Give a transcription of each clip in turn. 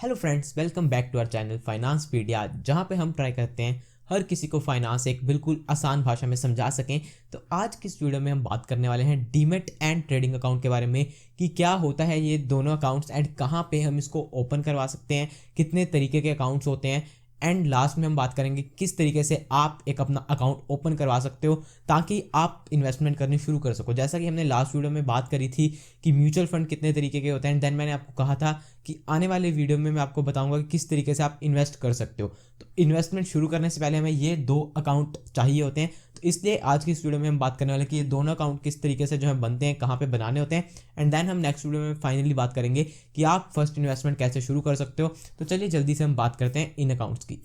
Hello friends, welcome back to our channel Financepedia, जहां पे हम ट्राई करते हैं हर किसी को फाइनेंस एक बिल्कुल आसान भाषा में समझा सकें। तो आज की इस वीडियो में हम बात करने वाले हैं डीमैट एंड ट्रेडिंग अकाउंट के बारे में कि क्या होता है ये दोनों अकाउंट्स एंड कहाँ पे हम इसको ओपन करवा सकते हैं, कितने तरीके के अकाउंट्स होते हैं एंड लास्ट में हम बात करेंगे किस तरीके से आप एक अपना अकाउंट ओपन करवा सकते हो ताकि आप इन्वेस्टमेंट करनी शुरू कर सको। जैसा कि हमने लास्ट वीडियो में बात करी थी कि म्यूचुअल फंड कितने तरीके के होते हैं, देन मैंने आपको कहा था कि आने वाले वीडियो में मैं आपको बताऊंगा कि किस तरीके से आप इन्वेस्ट कर सकते हो। तो इन्वेस्टमेंट शुरू करने से पहले हमें ये दो अकाउंट चाहिए होते हैं, तो इसलिए आज की इस वीडियो में हम बात करने वाले कि ये दोनों अकाउंट किस तरीके से जो है बनते हैं, कहाँ पे बनाने होते हैं एंड देन हम नेक्स्ट वीडियो में फाइनली बात करेंगे कि आप फर्स्ट इन्वेस्टमेंट कैसे शुरू कर सकते हो। तो चलिए जल्दी से हम बात करते हैं इन अकाउंट्स की।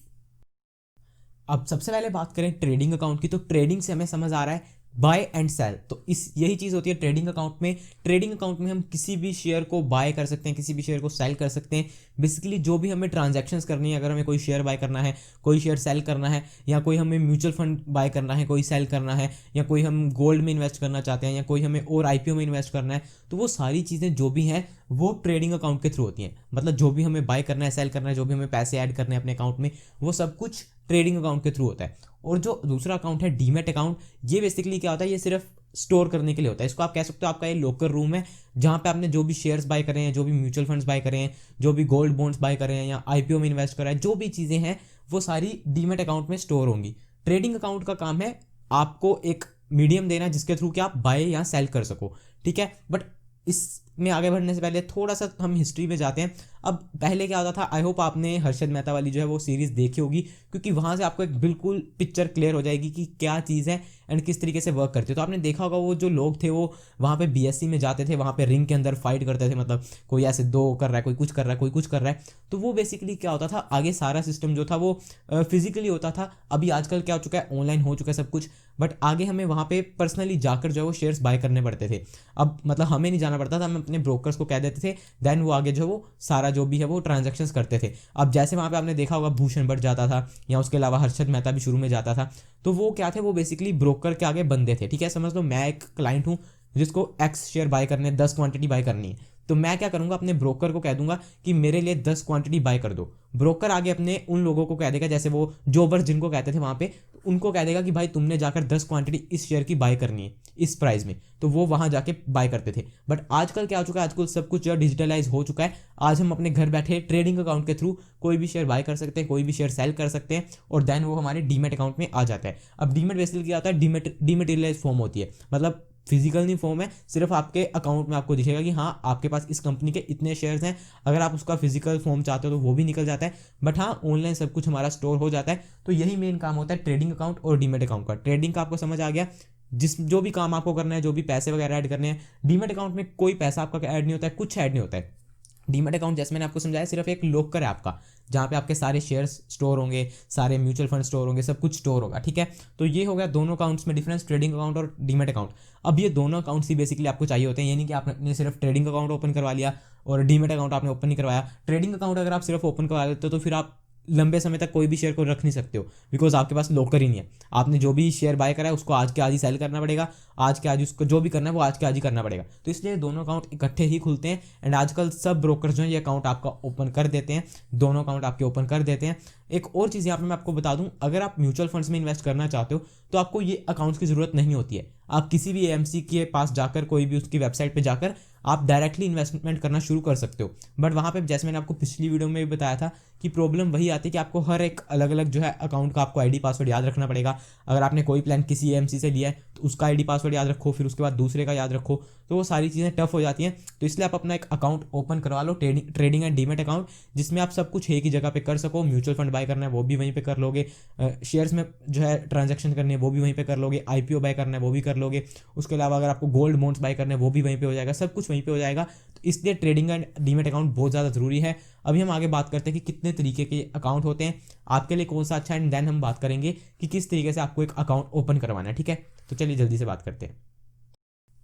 अब सबसे पहले बात करें ट्रेडिंग अकाउंट की, तो ट्रेडिंग से हमें समझ आ रहा है बाय एंड सेल। तो इस यही चीज़ होती है ट्रेडिंग अकाउंट में। ट्रेडिंग अकाउंट में हम किसी भी शेयर को बाय कर सकते हैं, किसी भी शेयर को सेल कर सकते हैं। बेसिकली जो भी हमें ट्रांजैक्शंस करनी है, अगर हमें कोई शेयर बाय करना है, कोई शेयर सेल करना है, या कोई हमें म्यूचुअल फंड बाय करना है, कोई सेल करना है, या कोई हम गोल्ड में इन्वेस्ट करना चाहते हैं, या कोई हमें और आईपीओ में इन्वेस्ट करना है, तो वो सारी चीज़ें जो भी हैं वो ट्रेडिंग अकाउंट के थ्रू होती हैं। मतलब जो भी हमें बाय करना है, सेल करना है, जो भी हमें पैसे ऐड करने हैं अपने अकाउंट में, वो सब कुछ ट्रेडिंग अकाउंट के थ्रू होता है। और जो दूसरा अकाउंट है डीमैट अकाउंट, ये बेसिकली क्या होता है, ये सिर्फ स्टोर करने के लिए होता है। इसको आप कह सकते हो आपका ये लॉकर रूम है, जहाँ पे आपने जो भी शेयर्स बाय करे हैं, जो भी म्यूचुअल फंड्स बाय करे हैं, जो भी गोल्ड बॉन्ड्स बाय करे हैं, या आईपीओ में इन्वेस्ट करा है, जो भी चीज़ें हैं वो सारी डीमैट अकाउंट में स्टोर होंगी। ट्रेडिंग अकाउंट का काम है आपको एक मीडियम देना जिसके थ्रू कि आप बाय या सेल कर सको, ठीक है। बट इसमें आगे बढ़ने से पहले थोड़ा सा हम हिस्ट्री में जाते हैं। अब पहले क्या होता था, आई होप आपने हर्षद मेहता वाली जो है वो सीरीज़ देखी होगी, क्योंकि वहाँ से आपको एक बिल्कुल पिक्चर क्लियर हो जाएगी कि क्या चीज़ है एंड किस तरीके से वर्क करती है। तो आपने देखा होगा वो जो लोग थे वो वहाँ पे बीएससी में जाते थे, वहाँ पे रिंग के अंदर फाइट करते थे। मतलब कोई ऐसे दो कर रहा है, कोई कुछ कर रहा है, कोई कुछ कर रहा है। तो वो बेसिकली क्या होता था, आगे सारा सिस्टम जो था वो फिजिकली होता था। अभी आजकल क्या हो चुका है, ऑनलाइन हो चुका है सब कुछ। बट आगे हमें वहाँ पे पर्सनली जाकर जो है वो शेयर्स बाय करने पड़ते थे। अब मतलब हमें नहीं जाना पड़ता था, हम अपने ब्रोकर्स को कह देते थे, देन वो आगे जो वो सारा जो भी है वो ट्रांजैक्शंस करते थे। अब जैसे वहाँ पे आपने देखा होगा भूषण भट्ट जाता था, या उसके अलावा हर्षद मेहता भी शुरू में जाता था। तो वो क्या थे, वो बेसिकली ब्रोकर के आगे बंदे थे, ठीक है। समझ लो मैं एक क्लाइंट हूँ जिसको एक्स शेयर बाय करने, 10 क्वांटिटी बाय करनी है। तो मैं क्या करूंगा, अपने ब्रोकर को कह दूंगा कि मेरे लिए 10 क्वांटिटी बाय कर दो। ब्रोकर आगे अपने उन लोगों को कह देगा, जैसे वो जोबर्स जिनको कहते थे वहाँ पे, उनको कह देगा कि भाई तुमने जाकर 10 क्वांटिटी इस शेयर की बाय करनी है इस प्राइस में। तो वो वहाँ जाके बाय करते थे। बट आजकल क्या हो चुका है, आजकल सब कुछ जो डिजिटलाइज हो चुका है। आज हम अपने घर बैठे ट्रेडिंग अकाउंट के थ्रू कोई भी शेयर बाय कर सकते हैं, कोई भी शेयर सेल कर सकते हैं, और देन वो हमारे डीमैट अकाउंट में आ जाता है। अब डीमैट बेसिकली क्या होता है, डीमेटेरियलाइज फॉर्म होती है। मतलब फिजिकल नहीं फॉर्म है, सिर्फ आपके अकाउंट में आपको दिखेगा कि हाँ आपके पास इस कंपनी के इतने शेयर्स हैं। अगर आप उसका फिजिकल फॉर्म चाहते हो तो वो भी निकल जाता है, बट हाँ ऑनलाइन सब कुछ हमारा स्टोर हो जाता है। तो यही मेन काम होता है ट्रेडिंग अकाउंट और डीमैट अकाउंट का। ट्रेडिंग का आपको समझ आ गया, जिस जो भी काम आपको करना है, जो भी पैसे वगैरह ऐड करने हैं। डीमैट अकाउंट में कोई पैसा आपका ऐड नहीं होता है, कुछ ऐड नहीं होता है। डीमैट अकाउंट जैसे मैंने आपको समझाया सिर्फ एक लॉकर है आपका, जहाँ पे आपके सारे शेयर्स स्टोर होंगे, सारे म्यूचुअल फंड स्टोर होंगे, सब कुछ स्टोर होगा, ठीक है। तो ये हो गया दोनों अकाउंट्स में डिफरेंस, ट्रेडिंग अकाउंट और डीमैट अकाउंट। अब ये दोनों अकाउंट्स ही बेसिकली आपको चाहिए होते हैं, ये नहीं कि आपने सिर्फ ट्रेडिंग अकाउंट ओपन करवा लिया और डीमैट अकाउंट आपने ओपन नहीं करवाया। ट्रेडिंग अकाउंट अगर आप सिर्फ ओपन करवा लेते हो तो फिर आप लंबे समय तक कोई भी शेयर को रख नहीं सकते हो, बिकॉज आपके पास लॉकर ही नहीं है। आपने जो भी शेयर बाय करा है उसको आज के आज ही सेल करना पड़ेगा, आज के आज उसको जो भी करना है वो आज के आज ही करना पड़ेगा। तो इसलिए दोनों अकाउंट इकट्ठे ही खुलते हैं। एंड आजकल सब ब्रोकर्स जो है ये अकाउंट आपका ओपन कर देते हैं, दोनों अकाउंट आपके ओपन कर देते हैं। एक और चीज़ यहाँ पर मैं आपको बता दूं, अगर आप म्यूचुअल फंड्स में इन्वेस्ट करना चाहते हो तो आपको ये अकाउंट्स की ज़रूरत नहीं होती है। आप किसी भी एएमसी के पास जाकर, कोई भी उसकी वेबसाइट पे जाकर आप डायरेक्टली इन्वेस्टमेंट करना शुरू कर सकते हो। बट वहाँ पे जैसे मैंने आपको पिछली वीडियो में भी बताया था कि प्रॉब्लम वही आती है कि आपको हर एक अलग अलग जो है अकाउंट का आपको आईडी पासवर्ड याद रखना पड़ेगा। अगर आपने कोई प्लान किसी एएमसी से लिया है तो उसका आईडी पासवर्ड याद रखो, फिर उसके बाद दूसरे का याद रखो, तो वो सारी चीज़ें टफ हो जाती हैं। तो इसलिए आप अपना एक अकाउंट ओपन करवा लो, ट्रेडिंग एंड डीमैट अकाउंट, जिसमें आप सब कुछ एक ही जगह पे कर सको। म्यूचुअल फंड बाय करना है वो भी वहीं पे कर लोगे, शेयर्स में जो है ट्रांजैक्शन करनी है वो भी वहीं पे कर लोगे, आईपीओ बाय करना है वो भी कर लोगे। उसके अलावा अगर आपको गोल्ड बॉन्ड्स बाय करना है वो भी वहीं पे हो जाएगा, सब कुछ वहीं पे हो जाएगा। तो इसलिए ट्रेडिंग एंड डीमैट अकाउंट बहुत ज़्यादा ज़रूरी है। अभी हम आगे बात करते हैं कि कितने तरीके के अकाउंट होते हैं, आपके लिए कौन सा अच्छा है, एंड देन हम बात करेंगे कि किस तरीके से आपको एक अकाउंट ओपन करवाना है, ठीक है। तो चलिए जल्दी से बात करते हैं।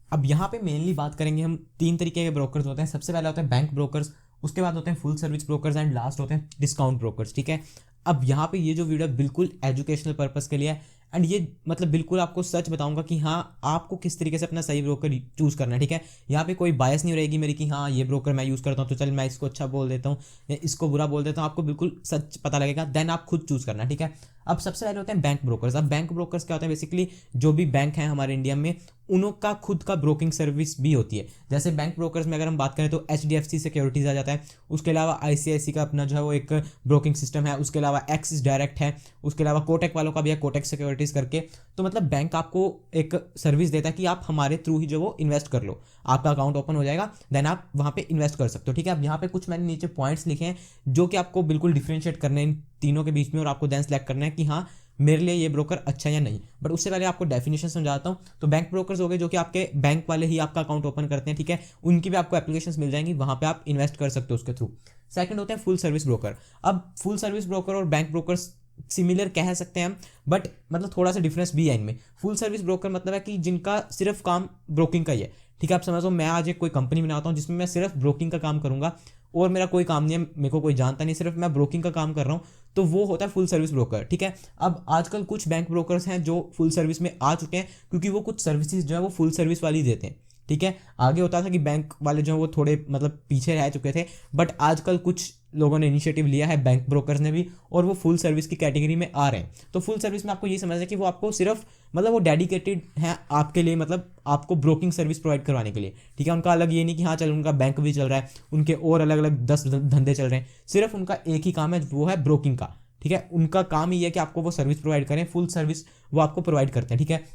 अब यहाँ पे मेनली बात करेंगे हम, 3 तरीके के ब्रोकर्स होते हैं। सबसे पहले होते हैं बैंक ब्रोकर्स, उसके बाद होते हैं full service brokers, and last होते हैं डिस्काउंट ब्रोकर्स, ठीक है। अब यहाँ पे ये जो वीडियो बिल्कुल एजुकेशनल पर्पस के लिए है, एंड ये मतलब बिल्कुल आपको सच बताऊंगा कि हाँ आपको किस तरीके से अपना सही ब्रोकर चूज़ करना है, ठीक है। यहाँ पे कोई बायस नहीं रहेगी मेरी कि हाँ ये ब्रोकर मैं यूज़ करता हूँ तो चल मैं इसको अच्छा बोल देता हूँ या इसको बुरा बोल देता हूँ। आपको बिल्कुल सच पता लगेगा, देन आप खुद चूज़ करना, ठीक है। अब सबसे पहले होते हैं बैंक ब्रोकर्स। अब बैंक ब्रोकर्स क्या होते हैं, बेसिकली जो भी बैंक हैं हमारे इंडिया में उनका खुद का ब्रोकिंग सर्विस भी होती है। जैसे बैंक ब्रोकर्स में अगर हम बात करें तो HDFC सिक्योरिटीज़ आ जाता है, उसके अलावा ICICI का अपना जो है वो एक ब्रोकिंग सिस्टम है, उसके अलावा एक्सिस डायरेक्ट है, उसके अलावा कोटक वालों का भी है कोटक सिक्योरिटीज़ करके। तो मतलब बैंक आपको एक सर्विस देता है कि आप हमारे थ्रू ही जो वो इन्वेस्ट कर लो, आपका अकाउंट ओपन हो जाएगा, देन आप वहाँ पे इन्वेस्ट कर सकते हो, ठीक है। अब यहाँ पे कुछ मैंने नीचे पॉइंट्स लिखे हैं जो कि आपको बिल्कुल डिफ्रेंशिएट करने हैं इन तीनों के बीच में, और आपको देन सेलेक्ट करना है कि हाँ मेरे लिए ये ब्रोकर अच्छा या नहीं। बट उससे पहले आपको डेफिनेशन समझाता हूँ। तो बैंक ब्रोकर्स हो गए जो कि आपके बैंक वाले ही आपका अकाउंट ओपन करते हैं, ठीक है। उनकी भी आपको एप्लीकेशंस मिल जाएंगी, वहाँ पे आप इन्वेस्ट कर सकते हो उसके थ्रू। सेकंड होते हैं फुल सर्विस ब्रोकर। अब फुल सर्विस ब्रोकर और बैंक ब्रोकर्स सिमिलर कह सकते हैं हम, बट मतलब थोड़ा सा डिफरेंस भी है इनमें। फुल सर्विस ब्रोकर मतलब है कि जिनका सिर्फ काम ब्रोकिंग का ही है, ठीक है। आप समझो मैं आज एक कोई कंपनी बनाता हूँ जिसमें मैं सिर्फ ब्रोकिंग का काम करूंगा और मेरा कोई काम नहीं है, मेरे को कोई जानता नहीं, सिर्फ मैं ब्रोकिंग का काम कर रहा हूँ, तो वो होता है फुल सर्विस ब्रोकर, ठीक है। अब आजकल कुछ बैंक ब्रोकर्स हैं जो फुल सर्विस में आ चुके हैं क्योंकि वो कुछ सर्विसेज जो है वो फुल सर्विस वाली देते हैं, ठीक है। आगे होता था कि बैंक वाले जो है वो थोड़े मतलब पीछे रह चुके थे, बट आजकल कुछ लोगों ने इनिशिएटिव लिया है, बैंक ब्रोकर्स ने भी, और वो फुल सर्विस की कैटेगरी में आ रहे हैं। तो फुल सर्विस में आपको ये समझना है कि वो आपको सिर्फ मतलब वो डेडिकेटेड है आपके लिए, मतलब आपको ब्रोकिंग सर्विस प्रोवाइड करवाने के लिए, ठीक है। उनका अलग ये नहीं कि हाँ चल उनका बैंक भी चल रहा है, उनके और अलग अलग 10 धंधे चल रहे हैं, सिर्फ उनका एक ही काम है, वो है ब्रोकिंग का, ठीक है। उनका काम ही है कि आपको वो सर्विस प्रोवाइड करें, फुल सर्विस वो आपको प्रोवाइड करते हैं, ठीक है।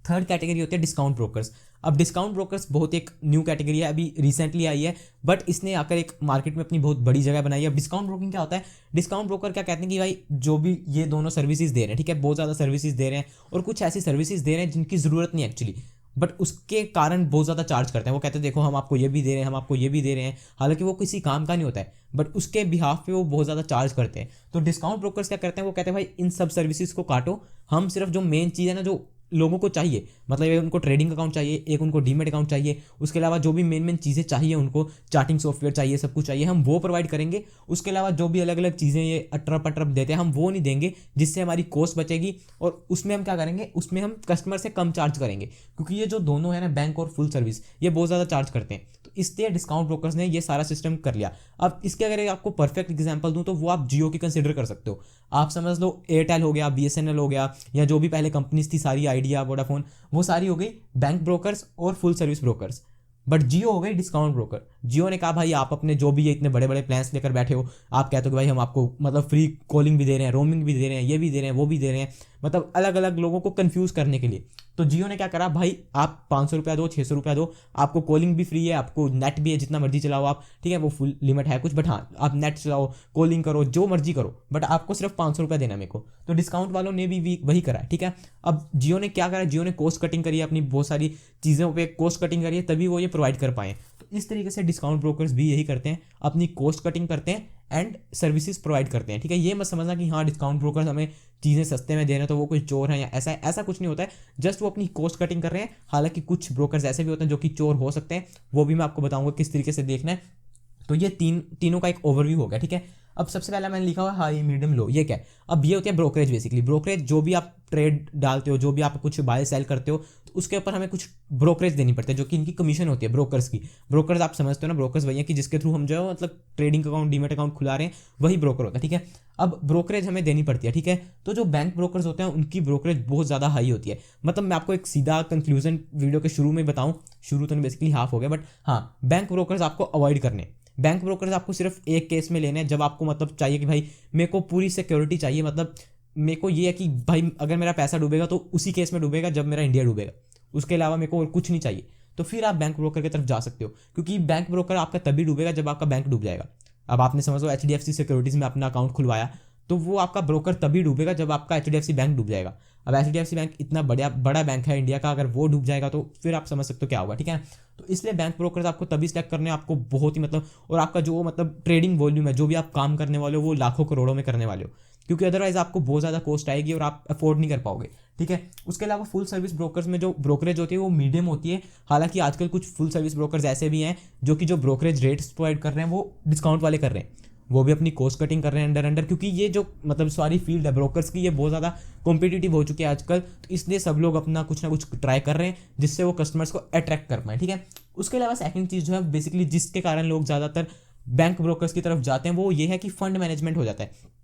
थर्ड कैटेगरी होती है डिस्काउंट ब्रोकर्स। अब डिस्काउंट ब्रोकर्स बहुत एक न्यू कैटेगरी है, अभी रिसेंटली आई है, बट इसने आकर एक मार्केट में अपनी बहुत बड़ी जगह बनाई है। अब डिस्काउंट ब्रोकिंग क्या होता है, डिस्काउंट ब्रोकर क्या कहते हैं कि भाई जो भी ये दोनों सर्विसेज दे रहे हैं, ठीक है, बहुत ज़्यादा सर्विसेज दे रहे हैं और कुछ ऐसी सर्विसेज दे रहे हैं जिनकी ज़रूरत नहीं एक्चुअली, बट उसके कारण बहुत ज़्यादा चार्ज करते हैं। वो कहते हैं देखो हम आपको ये भी दे रहे हैं, हम आपको ये भी दे रहे हैं, हालांकि वो किसी काम का नहीं होता है, बट उसके बिहाफ पे वो बहुत ज़्यादा चार्ज करते हैं। तो डिस्काउंट ब्रोकर्स क्या करते हैं, वो कहते हैं भाई इन सब सर्विसेज को काटो, हम सिर्फ जो मेन चीज़ है ना जो लोगों को चाहिए, मतलब एक उनको ट्रेडिंग अकाउंट चाहिए, एक उनको डीमेट अकाउंट चाहिए, उसके अलावा जो भी मेन चीज़ें चाहिए उनको, चार्टिंग सॉफ्टवेयर चाहिए, सब कुछ चाहिए, हम वो प्रोवाइड करेंगे। उसके अलावा जो भी अलग अलग चीज़ें ये अट्रप अट्रप देते हैं हम वो नहीं देंगे, जिससे हमारी कॉस्ट बचेगी, और उसमें हम क्या करेंगे, उसमें हम कस्टमर से कम चार्ज करेंगे, क्योंकि ये जो दोनों है ना बैंक और फुल सर्विस, ये बहुत ज़्यादा चार्ज करते हैं। तो इसलिए डिस्काउंट ब्रोकर्स ने ये सारा सिस्टम कर लिया। अब इसके अगर आपको परफेक्ट एग्जांपल दूं तो वो आप जियो की कंसिडर कर सकते हो। आप समझ लो एयरटेल हो गया, BSNL हो गया, या जो भी पहले कंपनीज थी सारी, आइडिया, वोडाफोन, वो सारी हो गई बैंक ब्रोकर्स और फुल सर्विस ब्रोकर्स। बट जियो हो गई डिस्काउंट ब्रोकर। जियो ने कहा भाई आप अपने जो भी ये इतने बड़े बड़े प्लान्स लेकर बैठे हो, आप कहते हो कि भाई हम आपको मतलब फ्री कॉलिंग भी दे रहे हैं, रोमिंग भी दे रहे हैं, ये भी दे रहे हैं, वो भी दे रहे हैं, मतलब अलग अलग लोगों को कंफ्यूज करने के लिए। तो जियो ने क्या करा, भाई आप 500 रुपया दो, 600 रुपया दो, आपको कॉलिंग भी फ्री है, आपको नेट भी है, जितना मर्जी चलाओ आप, ठीक है, वो फुल लिमिट है कुछ, बट हाँ आप नेट चलाओ, कॉलिंग करो, जो मर्जी करो, बट आपको सिर्फ 500 रुपया देना मेरे को। तो डिस्काउंट वालों ने भी वही करा है, ठीक है। अब जियो ने क्या करा, जियो ने कॉस्ट कटिंग करी है, अपनी बहुत सारी चीज़ों पर कॉस्ट कटिंग करी है, तभी वो ये प्रोवाइड कर पाए। तो इस तरीके से डिस्काउंट ब्रोकर्स भी यही करते हैं, अपनी कॉस्ट कटिंग करते हैं एंड सर्विसेज प्रोवाइड करते हैं, ठीक है। ये मत समझना कि हाँ डिस्काउंट ब्रोकर्स हमें चीज़ें सस्ते में दे रहे हैं तो वो कोई चोर है या ऐसा है, ऐसा कुछ नहीं होता है, जस्ट वो अपनी कॉस्ट कटिंग कर रहे हैं। हालांकि कुछ ब्रोकर्स ऐसे भी होते हैं जो कि चोर हो सकते हैं, वो भी मैं आपको बताऊंगा किस तरीके से देखना है। तो ये तीनों का एक ओवरव्यू हो गया, ठीक है। अब सबसे पहला मैंने लिखा हुआ हाई मीडियम लो, ये क्या है, अब ये होती है ब्रोकरेज। बेसिकली ब्रोकरेज जो भी आप ट्रेड डालते हो, जो भी आप कुछ बाय सेल करते हो, तो उसके ऊपर हमें कुछ ब्रोकरेज देनी पड़ती है, जो कि इनकी कमीशन होती है ब्रोकर्स की। ब्रोकर्स आप समझते हो ना, ब्रोकर्स वही है कि जिसके थ्रू हम जो है मतलब ट्रेडिंग अकाउंट, डीमेट अकाउंट खुला रहे हैं, वही ब्रोकर होता है, ठीक है। अब ब्रोकरेज हमें देनी पड़ती है, ठीक है। तो जो बैंक ब्रोकर्स होते हैं उनकी ब्रोकरेज बहुत ज़्यादा हाई होती है। मतलब मैं आपको एक सीधा कंक्लूजन वीडियो के शुरू में बताऊँ, शुरू तो बेसिकली हाफ हो गया, बट हाँ बैंक ब्रोकर्स आपको अवॉइड करने। बैंक ब्रोकर्स आपको सिर्फ एक केस में लेने हैं, जब आपको मतलब चाहिए कि भाई मेरे को पूरी सिक्योरिटी चाहिए, मतलब मेरे को ये है कि भाई अगर मेरा पैसा डूबेगा तो उसी केस में डूबेगा जब मेरा इंडिया डूबेगा, उसके अलावा मेरे को और कुछ नहीं चाहिए, तो फिर आप बैंक ब्रोकर की तरफ जा सकते हो। क्योंकि बैंक ब्रोकर आपका तभी डूबेगा जब आपका बैंक डूब जाएगा। अब आपने समझ लो HDFC सिक्योरिटीज़ में अपना अकाउंट खुलवाया, तो वो आपका ब्रोकर तभी डूबेगा जब आपका HDFC बैंक डूब जाएगा। अब HDFC बैंक इतना बड़ा बैंक है इंडिया का, अगर वो डूब जाएगा तो फिर आप समझ सकते हो क्या होगा, ठीक है। तो इसलिए बैंक ब्रोकर्स आपको तभी सिलेक्ट करने हैं, आपको बहुत ही मतलब, और आपका जो मतलब ट्रेडिंग वॉल्यूम है, जो भी आप काम करने वाले हो वो लाखों करोड़ों में करने वाले हो, क्योंकि अदरवाइज आपको बहुत ज़्यादा कॉस्ट आएगी और आप अफोर्ड नहीं कर पाओगे, ठीक है। उसके अलावा फुल सर्विस ब्रोकर्स में जो ब्रोकरेज होती है वो मीडियम होती है। हालांकि आजकल कुछ फुल सर्विस ब्रोकर्स ऐसे भी हैं जो कि जो ब्रोकरेज रेट्स प्रोवाइड कर रहे हैं वो डिस्काउंट वाले कर रहे हैं, वो भी अपनी कॉस्ट कटिंग कर रहे हैं अंडर, क्योंकि ये जो मतलब सारी फील्ड है ब्रोकर्स की, ये बहुत ज़्यादा कॉम्पिटिटिव हो चुकी है आजकल, तो इसलिए सब लोग अपना कुछ ना कुछ ट्राई कर रहे हैं जिससे वो कस्टमर्स को अट्रैक्ट कर पाए, ठीक है। उसके अलावा सेकंड चीज़ जो है बेसिकली जिसके कारण लोग ज़्यादातर बैंक ब्रोकर्स की तरफ जाते हैं वो ये है कि फंड मैनेजमेंट हो जाता है।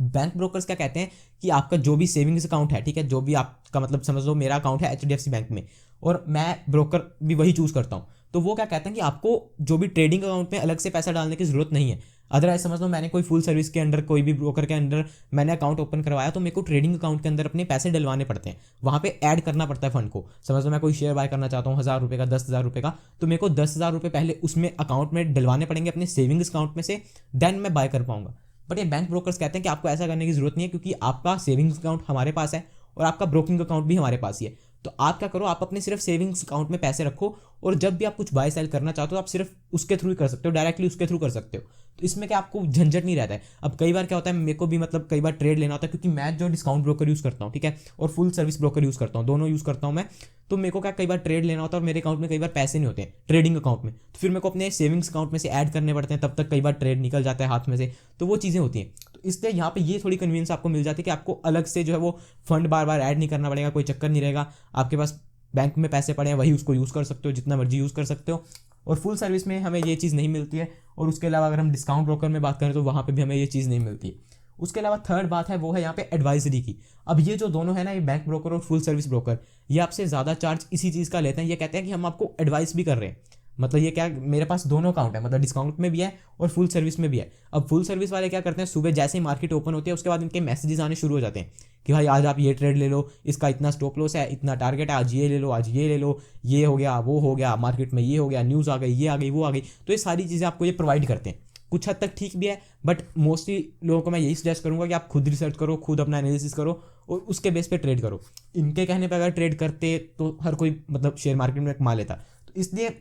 बैंक ब्रोकर्स क्या कहते हैं कि आपका जो भी सेविंग्स अकाउंट है, ठीक है, जो भी आपका मतलब समझ लो मेरा अकाउंट है HDFC बैंक में और मैं ब्रोकर भी वही चूज करता हूँ, तो वो क्या कहते हैं कि आपको जो भी ट्रेडिंग अकाउंट में अलग से पैसा डालने की जरूरत नहीं है। अदरवाइज समझ लो मैंने कोई फुल सर्विस के अंडर कोई भी ब्रोकर के अंडर मैंने अकाउंट ओपन करवाया तो मेरे को ट्रेडिंग अकाउंट के अंदर अपने पैसे डलवाने पड़ते हैं, वहाँ पे ऐड करना पड़ता है फंड को। समझ लो मैं कोई शेयर बाय करना चाहता हूँ 1000 रुपये का, 10,000 रुपये का, तो मेरे को 10,000 रुपये पहले उसमें अकाउंट में डलवाने पड़ेंगे अपने सेविंग्स अकाउंट में से, देन मैं बाय कर पाऊंगा। बट ये बैंक ब्रोकर्स कहते हैं कि आपको ऐसा करने की जरूरत नहीं है, क्योंकि आपका सेविंग्स अकाउंट हमारे पास है और आपका ब्रोकिंग अकाउंट भी हमारे पास ही है। तो आप क्या करो, आप अपने सिर्फ सेविंग्स अकाउंट में पैसे रखो और जब भी आप कुछ बाय सेल करना चाहते हो आप सिर्फ उसके थ्रू ही कर सकते हो, डायरेक्टली उसके थ्रू कर सकते हो। तो इसमें क्या आपको झंझट नहीं रहता है। अब कई बार क्या होता है, मेरे को भी मतलब कई बार ट्रेड लेना होता है, क्योंकि मैं जो डिस्काउंट ब्रोकर यूज़ करता हूँ, ठीक है, और फुल सर्विस ब्रोकर यूज़ करता हूँ, दोनों यूज़ करता हूँ मैं। तो मेरे को क्या कई बार ट्रेड लेना होता है और मेरे अकाउंट में कई बार पैसे नहीं होते हैं ट्रेडिंग अकाउंट में, तो फिर मेरे को अपने सेविंग्स अकाउंट में से ऐड करने पड़ते हैं, तब तक कई बार ट्रेड निकल जाता है हाथ में से, तो वो चीज़ें होती हैं। तो इसलिए यहाँ पे ये थोड़ी कन्वीनियंस आपको मिल जाती है कि आपको अलग से जो है वो फंड बार बार ऐड नहीं करना पड़ेगा, कोई चक्कर नहीं रहेगा। आपके पास बैंक में पैसे पड़े हैं वही उसको यूज़ कर सकते हो, जितना मर्जी यूज़ कर सकते हो। और फुल सर्विस में हमें ये चीज़ नहीं मिलती है। और उसके अलावा अगर हम डिस्काउंट ब्रोकर में बात करें तो वहाँ पे भी हमें ये चीज़ नहीं मिलती है। उसके अलावा थर्ड बात है वो है यहाँ पे एडवाइजरी की। अब ये जो दोनों है ना, ये बैंक ब्रोकर और फुल सर्विस ब्रोकर, ये आपसे ज़्यादा चार्ज इसी चीज़ का लेते हैं। ये कहते हैं कि हम आपको एडवाइस भी कर रहे हैं। मतलब ये क्या, मेरे पास दोनों अकाउंट है, मतलब डिस्काउंट में भी है और फुल सर्विस में भी है। अब फुल सर्विस वाले क्या करते हैं, सुबह जैसे ही मार्केट ओपन होती है उसके बाद इनके मैसेजेस आने शुरू हो जाते हैं कि भाई आज आप ये ट्रेड ले लो, इसका इतना स्टॉप लॉस है, इतना टारगेट है, आज ये ले लो, आज ये ले लो, ये हो गया, वो हो गया, मार्केट में ये हो गया, न्यूज़ आ गई, ये आ गई, वो आ गई। तो ये सारी चीज़ें आपको ये प्रोवाइड करते हैं। कुछ हद तक ठीक भी है, बट मोस्टली लोगों को मैं यही सजेस्ट करूंगा कि आप खुद रिसर्च करो, खुद अपना एनालिसिस करो और उसके बेस पे ट्रेड करो। इनके कहने पे अगर ट्रेड करते तो हर कोई मतलब शेयर मार्केट में कमा लेता। तो इसलिए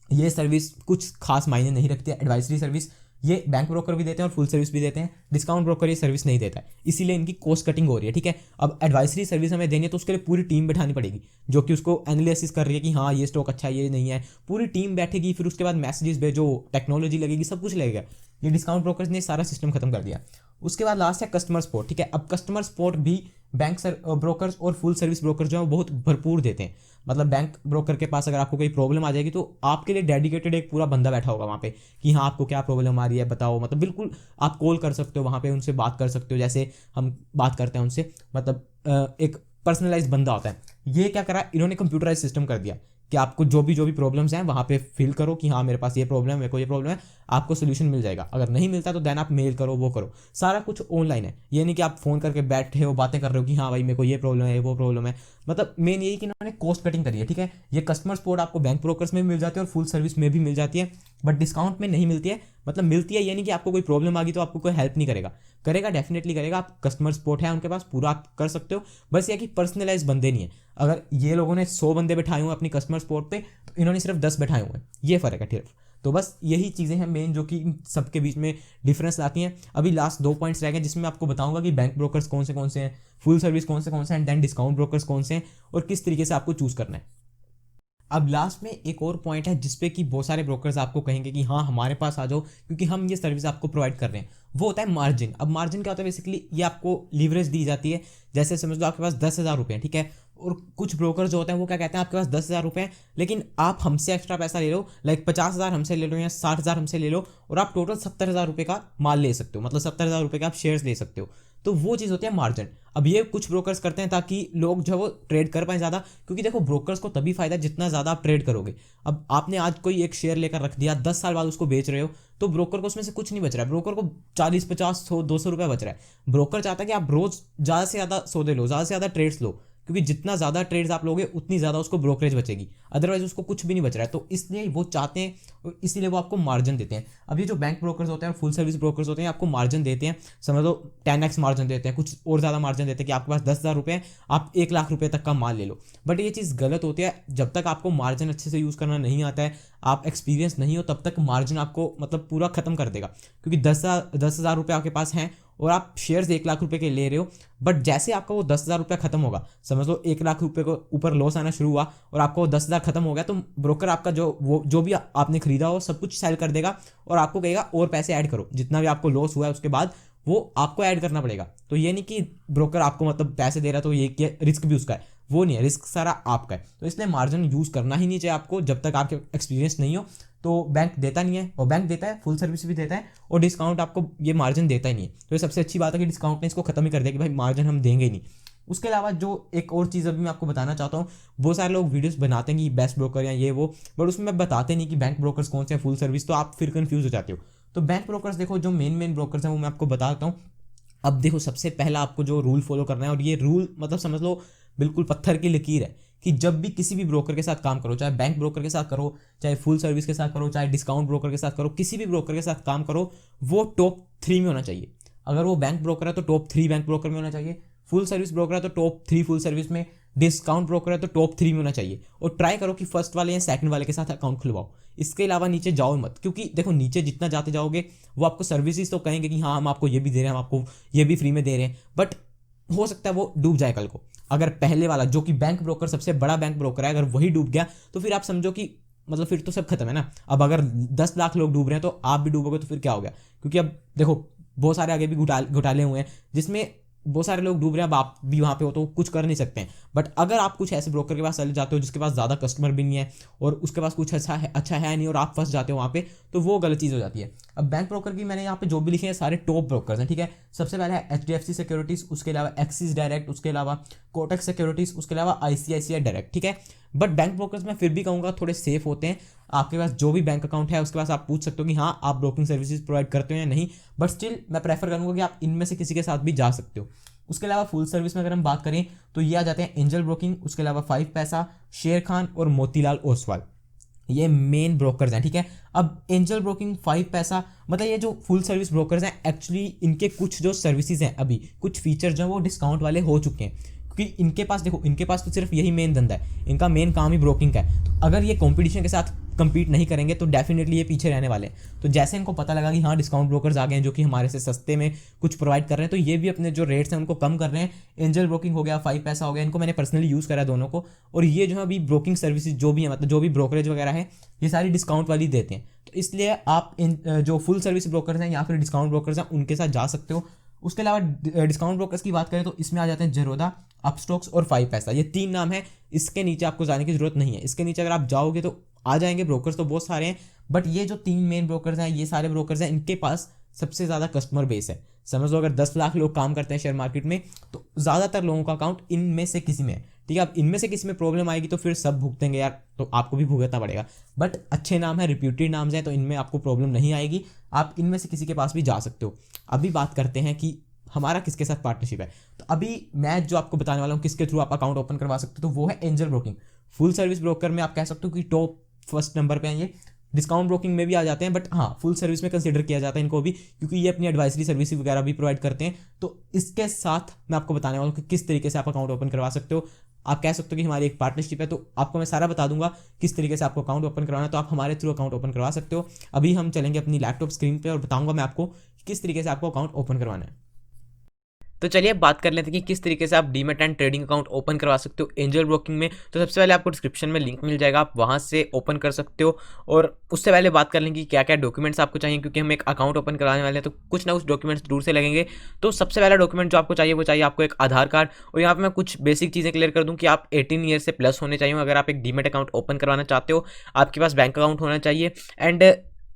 ये सर्विस कुछ खास मायने नहीं रखती है। एडवाइजरी सर्विस ये बैंक ब्रोकर भी देते हैं और फुल सर्विस भी देते हैं। डिस्काउंट ब्रोकर ये सर्विस नहीं देता है, इसीलिए इनकी कॉस्ट कटिंग हो रही है, ठीक है। अब एडवाइजरी सर्विस हमें देनी है तो उसके लिए पूरी टीम बैठानी पड़ेगी जो कि उसको एनालिसिस कर रही है कि हाँ ये स्टॉक अच्छा है, ये नहीं है। पूरी टीम बैठेगी, फिर उसके बाद मैसेजेस भेजो, टेक्नोलॉजी लगेगी, सब कुछ लगेगा। ये डिस्काउंट ब्रोकर्स ने सारा सिस्टम खत्म कर दिया। उसके बाद लास्ट है कस्टमर सपोर्ट, ठीक है। अब कस्टमर सपोर्ट भी बैंक ब्रोकर्स और फुल सर्विस ब्रोकर जो है वो बहुत भरपूर देते हैं। मतलब बैंक ब्रोकर के पास अगर आपको कोई प्रॉब्लम आ जाएगी तो आपके लिए डेडिकेटेड एक पूरा बंदा बैठा होगा वहाँ पे कि हाँ आपको क्या प्रॉब्लम आ रही है बताओ। मतलब बिल्कुल आप कॉल कर सकते हो वहाँ पे, उनसे बात कर सकते हो जैसे हम बात करते हैं उनसे। मतलब एक पर्सनलाइज बंदा होता है। ये क्या करा इन्होंने, कंप्यूटराइज सिस्टम कर दिया कि आपको जो भी प्रॉब्लम्स हैं वहाँ पे फिल करो कि हाँ मेरे पास ये प्रॉब्लम है, मेरे को ये प्रॉब्लम है, आपको सोल्यूशन मिल जाएगा। अगर नहीं मिलता तो देन आप मेल करो, वो करो, सारा कुछ ऑनलाइन है। ये नहीं कि आप फ़ोन करके बैठे हो बातें कर रहे हो कि हाँ भाई मेरे को ये प्रॉब्लम है, वो प्रॉब्लम है। मतलब मेन यही कि इन्होंने कॉस्ट कटिंग करी है, ठीक है। ये कस्टमर सपोर्ट आपको बैंक ब्रोकर्स में भी मिल जाती है और फुल सर्विस में भी मिल जाती है, बट डिस्काउंट में नहीं मिलती है। मतलब मिलती है ये नहीं कि आपको कोई प्रॉब्लम आ गई तो आपको कोई हेल्प नहीं करेगा, करेगा, डेफिनेटली करेगा। आप कस्टमर सपोर्ट है उनके पास, पूरा आप कर सकते हो। बस ये कि पर्सनलाइज बंदे नहीं है। अगर ये लोगों ने 100 बंदे बैठाए हुए अपनी कस्टमर सपोर्ट पे, तो इन्होंने सिर्फ 10 बैठाए हुए हैं। ये फ़र्क है सिर्फ। तो बस यही चीज़ें हैं मेन जो कि इन सबके बीच में डिफरेंस लाती हैं। अभी लास्ट 2 पॉइंट्स रह गए जिसमें आपको बताऊंगा कि बैंक ब्रोकर्स कौन से हैं, फुल सर्विस कौन से हैं, एंड देन डिस्काउंट ब्रोकर्स कौन से हैं और किस तरीके से आपको चूज़ करना है। अब लास्ट में एक और पॉइंट है जिसपे कि बहुत सारे ब्रोकर्स आपको कहेंगे कि हाँ हमारे पास आ जाओ क्योंकि हम ये सर्विस आपको प्रोवाइड कर रहे हैं। वो होता है मार्जिन। अब मार्जिन क्या होता है, बेसिकली ये आपको लीवरेज दी जाती है। जैसे समझ लो आपके पास 10,000 रुपये हैं, ठीक है, और कुछ ब्रोकर जो होते हैं वो क्या कहते हैं आपके पास 10,000 रुपये हैं लेकिन आप हमसे एक्स्ट्रा पैसा ले लो, लाइक 50,000 हमसे ले लो या 60,000 हमसे ले लो और आप टोटल 70,000 रुपये का माल ले सकते हो, मतलब 70,000 रुपये के आप शेयर्स ले सकते हो। तो वो चीज़ होती है मार्जिन। अब ये कुछ ब्रोकर्स करते हैं ताकि लोग जो है वो ट्रेड कर पाए ज़्यादा, क्योंकि देखो ब्रोकर्स को तभी फायदा जितना ज़्यादा आप ट्रेड करोगे। अब आपने आज कोई एक शेयर लेकर रख दिया, 10 साल बाद उसको बेच रहे हो, तो ब्रोकर को उसमें से कुछ नहीं बच रहा है। ब्रोकर को 40, 50, 100, 200 रुपये बच रहा है। ब्रोकर चाहता है कि आप रोज़ ज़्यादा से ज़्यादा सौदे लो, ज़्यादा से ज़्यादा ट्रेड्स लो, क्योंकि जितना ज़्यादा ट्रेड्स आप लोगे उतनी ज़्यादा उसको ब्रोकरेज बचेगी, अदरवाइज उसको कुछ भी नहीं बच रहा है। तो इसलिए वो चाहते हैं और इसीलिए वो आपको मार्जिन देते हैं। अब ये जो बैंक ब्रोकर्स होते हैं और फुल सर्विस ब्रोकर्स होते हैं आपको मार्जिन देते हैं, समझ लो 10x मार्जिन देते हैं, कुछ और ज़्यादा मार्जिन देते हैं कि आपके पास 10,000 रुपये हैं, आप 1 लाख रुपये तक का माल ले लो। बट ये चीज़ गलत होती है। जब तक आपको मार्जिन अच्छे से यूज़ करना नहीं आता है, आप एक्सपीरियंस नहीं हो, तब तक मार्जिन आपको मतलब पूरा खत्म कर देगा। क्योंकि 10,000 रुपये आपके पास हैं और आप शेयर्स 1 लाख रुपए के ले रहे हो, बट जैसे आपका वो 10,000 रुपया खत्म होगा, समझ लो 1 लाख रुपए को ऊपर लॉस आना शुरू हुआ और आपको 10,000 खत्म हो गया, तो ब्रोकर आपका जो भी आपने खरीदा खरीदा हो सब कुछ सेल कर देगा और आपको कहेगा और पैसे ऐड करो, जितना भी आपको लॉस हुआ है उसके बाद वो आपको ऐड करना पड़ेगा। तो ये नहीं कि ब्रोकर आपको मतलब पैसे दे रहा है तो ये कि रिस्क भी उसका है, वो नहीं है, रिस्क सारा आपका है। तो इसलिए मार्जिन यूज़ करना ही नहीं चाहिए आपको जब तक आपके एक्सपीरियंस नहीं हो। तो बैंक देता नहीं है, और बैंक देता है फुल सर्विस भी देता है, और डिस्काउंट आपको ये मार्जिन देता ही नहीं है। तो ये सबसे अच्छी बात है कि डिस्काउंट ने इसको खत्म ही कर दिया कि भाई मार्जिन हम देंगे ही नहीं। उसके अलावा जो एक और चीज़ अभी मैं आपको बताना चाहता हूँ, बहुत सारे लोग वीडियोस बनाते हैं कि बेस्ट ब्रोकर या ये वो, बट उसमें बताते नहीं कि बैंक ब्रोकर्स कौन से हैं, फुल सर्विस, तो आप फिर कंफ्यूज हो जाते हो। तो बैंक ब्रोकर्स देखो, जो मेन ब्रोकर्स हैं वो मैं आपको बताता हूँ। अब देखो, सबसे पहला आपको जो रूल फॉलो करना है, और ये रूल मतलब समझ लो बिल्कुल पत्थर की लकीर है, कि जब भी किसी भी ब्रोकर के साथ काम करो, चाहे बैंक ब्रोकर के साथ करो, चाहे फुल सर्विस के साथ करो, चाहे डिस्काउंट ब्रोकर के साथ करो, किसी भी ब्रोकर के साथ काम करो, वो टॉप 3 में होना चाहिए। अगर वो बैंक ब्रोकर है तो टॉप 3 बैंक ब्रोकर में होना चाहिए, फुल सर्विस ब्रोकर है तो टॉप 3 फुल सर्विस में, डिस्काउंट ब्रोकर है तो टॉप 3 में होना चाहिए। और ट्राई करो कि फर्स्ट वाले या सेकंड वाले के साथ अकाउंट खुलवाओ। इसके अलावा नीचे जाओ मत, क्योंकि देखो नीचे जितना जाते जाओगे वो आपको सर्विसेज तो कहेंगे कि हाँ हम आपको ये भी दे रहे हैं, हम आपको ये भी फ्री में दे रहे हैं, बट हो सकता है वो डूब जाए कल को। अगर पहले वाला जो कि बैंक ब्रोकर सबसे बड़ा बैंक ब्रोकर है, अगर वही डूब गया तो फिर आप समझो कि मतलब फिर तो सब खत्म है ना। अब अगर 10 लाख लोग डूब रहे हैं तो आप भी डूबोगे तो फिर क्या हो गया, क्योंकि अब देखो बहुत सारे आगे भी घोटाले हुए हैं जिसमें बहुत सारे लोग डूब रहे हैं। अब आप भी वहाँ पे हो तो कुछ कर नहीं सकते हैं। बट अगर आप कुछ ऐसे ब्रोकर के पास चले जाते हो जिसके पास ज़्यादा कस्टमर भी नहीं है और उसके पास कुछ अच्छा है नहीं, और आप फंस जाते हो वहाँ पे, तो वो गलत चीज़ हो जाती है। अब बैंक ब्रोकर की मैंने यहाँ पे जो भी लिखे हैं सारे टॉप ब्रोकर्स हैं, ठीक है। सबसे पहले है HDFC सिक्योरिटीज़, उसके अलावा एक्सिस डायरेक्ट, उसके अलावा कोटक सिक्योरिटीज़, उसके अलावा ICICI डायरेक्ट, ठीक है। बट बैंक ब्रोकर्स में फिर भी कहूँगा थोड़े सेफ होते हैं। आपके पास जो भी बैंक अकाउंट है उसके पास आप पूछ सकते हो कि हाँ आप ब्रोकिंग सर्विसेज प्रोवाइड करते हो या नहीं, बट स्टिल मैं प्रेफर करूँगा कि आप इनमें से किसी के साथ भी जा सकते हो। उसके अलावा फुल सर्विस में अगर हम बात करें तो ये आ जाते हैं एंजल ब्रोकिंग, उसके अलावा 5 पैसा, शेर खान और मोतीलाल ओसवाल, ये मेन ब्रोकर्स हैं, ठीक है। अब एंजल ब्रोकिंग, 5 पैसा, मतलब ये जो फुल सर्विस ब्रोकर्स हैं, एक्चुअली इनके कुछ जो सर्विसेज हैं अभी कुछ फीचर जो है वो डिस्काउंट वाले हो चुके हैं, क्योंकि इनके पास देखो इनके पास तो सिर्फ यही मेन धंधा है, इनका मेन काम ही ब्रोकिंग का है। तो अगर ये कंपटीशन के साथ कंपीट नहीं करेंगे तो डेफिनेटली ये पीछे रहने वाले हैं। तो जैसे इनको पता लगा कि हाँ डिस्काउंट ब्रोकर्स आ गए हैं जो कि हमारे से सस्ते में कुछ प्रोवाइड कर रहे हैं, तो ये भी अपने जो रेट्स हैं उनको कम कर रहे हैं। एंजल ब्रोकिंग हो गया, 5 पैसा हो गया, इनको मैंने पर्सनली यूज़ करा है दोनों को। और ये जो है अभी ब्रोकिंग सर्विसेज जो भी है, मतलब जो भी ब्रोकरेज वगैरह है, ये सारी डिस्काउंट वाली देते हैं। तो इसलिए आप जो फुल सर्विस ब्रोकर्स हैं या फिर डिस्काउंट ब्रोकर्स हैं उनके साथ जा सकते हो। उसके अलावा डिस्काउंट ब्रोकर्स की बात करें तो इसमें आ जाते हैं जेरोदा, अपस्टॉक्स और 5 पैसा, ये 3 नाम है। इसके नीचे आपको जाने की जरूरत नहीं है। इसके नीचे अगर आप जाओगे तो आ जाएंगे ब्रोकर्स तो बहुत सारे हैं, बट ये जो 3 मेन ब्रोकर्स हैं, ये सारे ब्रोकर्स हैं, इनके पास सबसे ज़्यादा कस्टमर बेस है। समझ लो अगर 10 लाख लोग काम करते हैं शेयर मार्केट में तो ज़्यादातर लोगों का अकाउंट इनमें से किसी में है, ठीक है। अब इनमें से किसी में प्रॉब्लम आएगी तो फिर सब भुगतेंगे यार, तो आपको भी भुगतना पड़ेगा। बट अच्छे नाम है, रिप्यूटेड नाम्स हैं, तो इनमें आपको प्रॉब्लम नहीं आएगी। आप इनमें से किसी के पास भी जा सकते हो। अभी बात करते हैं कि हमारा किसके साथ पार्टनरशिप है। तो अभी मैं जो आपको बताने वाला हूँ किसके थ्रू आप अकाउंट ओपन करवा सकते हो, तो वो है angel broking. Full service broker में आप कह सकते हो कि टॉप फर्स्ट नंबर पे हैं ये। डिस्काउंट ब्रोकिंग में भी आ जाते हैं, बट हाँ फुल सर्विस में कंसीडर किया जाता है इनको भी, क्योंकि ये अपनी एडवाइजरी सर्विस वगैरह भी प्रोवाइड करते हैं। तो इसके साथ मैं आपको बताने वाला हूँ कि किस तरीके से आप अकाउंट ओपन करवा सकते हो। आप कह सकते हो कि हमारी एक पार्टनरशिप है, तो आपको मैं सारा बता दूंगा किस तरीके से आपको अकाउंट ओपन करवाना है, तो आप हमारे थ्रू अकाउंट ओपन करवा सकते हो। अभी हम चलेंगे अपनी लैपटॉप स्क्रीन पर और बताऊंगा मैं आपको किस तरीके से आपको अकाउंट ओपन करवाना है। तो चलिए बात कर लेते हैं कि किस तरीके से आप demat and trading account open करवा सकते हो एंजल ब्रोकिंग में। तो सबसे पहले आपको डिस्क्रिप्शन में लिंक मिल जाएगा, आप वहां से ओपन कर सकते हो। और उससे पहले बात कर लेंगे कि क्या क्या डॉक्यूमेंट्स आपको चाहिए, क्योंकि हम एक अकाउंट ओपन कराने वाले हैं तो कुछ ना कुछ डॉक्यूमेंट्स दूर से लगेंगे। तो सबसे पहला डॉक्यूमेंट जो आपको चाहिए वो चाहिए आपको एक आधार कार्ड। और यहाँ पर मैं कुछ बेसिक चीज़ें क्लियर कर दूँ कि आप 18 ईयर से प्लस होने चाहिए अगर आप एक डीमैट अकाउंट ओपन करवाना चाहते हो। आपके पास बैंक अकाउंट होना चाहिए, एंड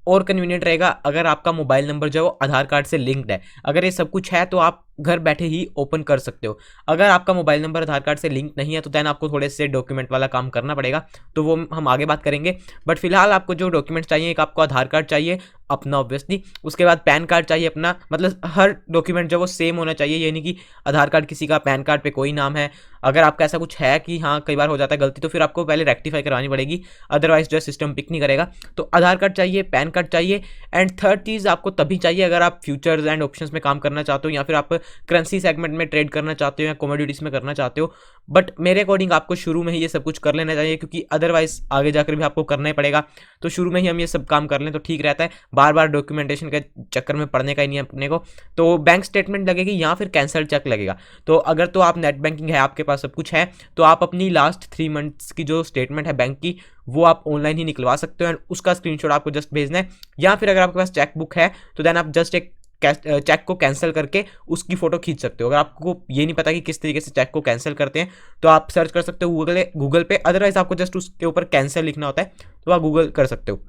और कन्वीनियंट रहेगा अगर आपका मोबाइल नंबर जो है वो आधार कार्ड से लिंक्ड है। अगर ये सब कुछ है तो आप घर बैठे ही ओपन कर सकते हो। अगर आपका मोबाइल नंबर आधार कार्ड से लिंक नहीं है तो देन आपको थोड़े से डॉक्यूमेंट वाला काम करना पड़ेगा, तो वो हम आगे बात करेंगे। बट फिलहाल आपको जो डॉक्यूमेंट चाहिए, एक आपको आधार कार्ड चाहिए अपना ऑब्वियसली, उसके बाद पैन कार्ड चाहिए अपना, मतलब हर डॉक्यूमेंट जो वो सेम होना चाहिए, ये नहीं कि आधार कार्ड किसी का पैन कार्ड पे कोई नाम है। अगर आपका ऐसा कुछ है कि हाँ कई बार हो जाता है गलती, तो फिर आपको पहले रेक्टिफाई करवानी पड़ेगी, अदरवाइज जो है सिस्टम पिक नहीं करेगा। तो आधार कार्ड चाहिए, पैन कार्ड चाहिए, एंड थर्ड चीज़ आपको तभी चाहिए अगर आप फ्यूचर्स एंड ऑप्शंस में काम करना चाहते हो या फिर आप करेंसी सेगमेंट में ट्रेड करना चाहते हो या कमोडिटीज में करना चाहते हो, बट मेरे अकॉर्डिंग आपको शुरू में ही ये सब कुछ कर लेना चाहिए, क्योंकि अदरवाइज आगे जाकर भी आपको करना ही पड़ेगा। तो शुरू में ही हम ये सब काम कर लें तो ठीक रहता है, बार बार डॉक्यूमेंटेशन के चक्कर में पड़ने का ही नहीं है अपने को। तो बैंक स्टेटमेंट लगेगी या फिर कैंसल चेक लगेगा। तो अगर तो आप नेट बैंकिंग है, आपके पास सब कुछ है, तो आप अपनी लास्ट 3 मंथ्स की जो स्टेटमेंट है बैंक की, वो आप ऑनलाइन ही निकलवा सकते हो एंड उसका स्क्रीनशॉट आपको जस्ट भेजना है। या फिर अगर आपके पास चेक बुक है तो देन आप जस्ट एक चेक को कैंसिल करके उसकी फोटो खींच सकते हो। अगर आपको ये नहीं पता कि किस तरीके से चेक को कैंसिल करते हैं तो आप सर्च कर सकते हो गूगल पे, अदरवाइज आपको जस्ट उसके ऊपर कैंसिल लिखना होता है तो आप गूगल कर सकते हो।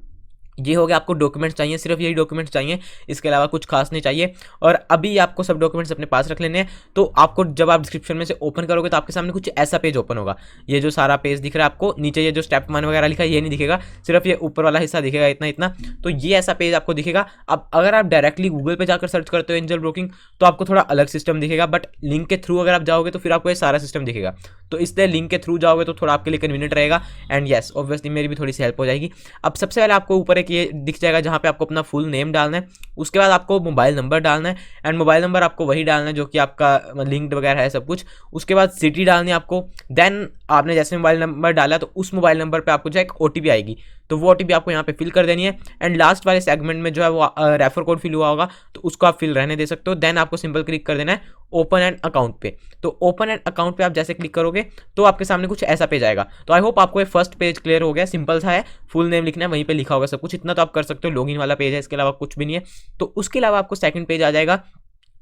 ये हो गया, आपको डॉक्यूमेंट्स चाहिए, सिर्फ यही डॉक्यूमेंट्स चाहिए, इसके अलावा कुछ खास नहीं चाहिए। और अभी आपको सब डॉक्यूमेंट्स अपने पास रख लेने हैं। तो आपको जब आप डिस्क्रिप्शन में से ओपन करोगे तो आपके सामने कुछ ऐसा पेज ओपन होगा। ये जो सारा पेज दिख रहा है आपको, नीचे ये जो स्टेप 1 वगैरह लिखा है ये नहीं दिखेगा, सिर्फ ये ऊपर वाला हिस्सा दिखेगा, इतना इतना। तो ये ऐसा पेज आपको दिखेगा। अब अगर आप डायरेक्टली गूगल पे जाकर सर्च करते हो एंजल ब्रोकिंग तो आपको थोड़ा अलग सिस्टम दिखेगा, बट लिंक के थ्रू अगर आप जाओगे तो फिर आपको ये सारा सिस्टम दिखेगा। तो इसलिए लिंक के थ्रू जाओगे तो थोड़ा आपके लिए कन्वीनियंट रहेगा एंड येस ऑब्वियसली मेरी भी थोड़ी सी हेल्प हो जाएगी। अब सबसे पहले आपको ऊपर एक ये दिख जाएगा जहाँ पे आपको अपना फुल नेम डालना है, उसके बाद आपको मोबाइल नंबर डालना है एंड मोबाइल नंबर आपको वही डालना है जो कि आपका लिंक्ड वगैरह है सब कुछ। उसके बाद सिटी डालनी है आपको। देन आपने जैसे मोबाइल नंबर डाला तो उस मोबाइल नंबर पे आपको जो एक ओटीपी आएगी, तो वो ओटीपी आपको यहाँ पे फिल कर देनी है एंड लास्ट वाले सेगमेंट में जो है वो रेफर कोड फिल हुआ होगा तो उसको आप फिल रहने दे सकते हो। देन आपको सिंपल क्लिक कर देना है ओपन एंड अकाउंट पे। तो ओपन एंड अकाउंट पे आप जैसे क्लिक करोगे तो आपके सामने कुछ ऐसा पेज आएगा। तो आई होप आपको ये फर्स्ट पेज क्लियर हो गया, सिंपल सा है, फुल नेम लिखना है, वहीं पे लिखा होगा सब कुछ, इतना तो आप कर सकते हो। लॉगिन वाला पेज है, इसके अलावा कुछ भी नहीं है। तो उसके अलावा आपको सेकंड पेज आ जाएगा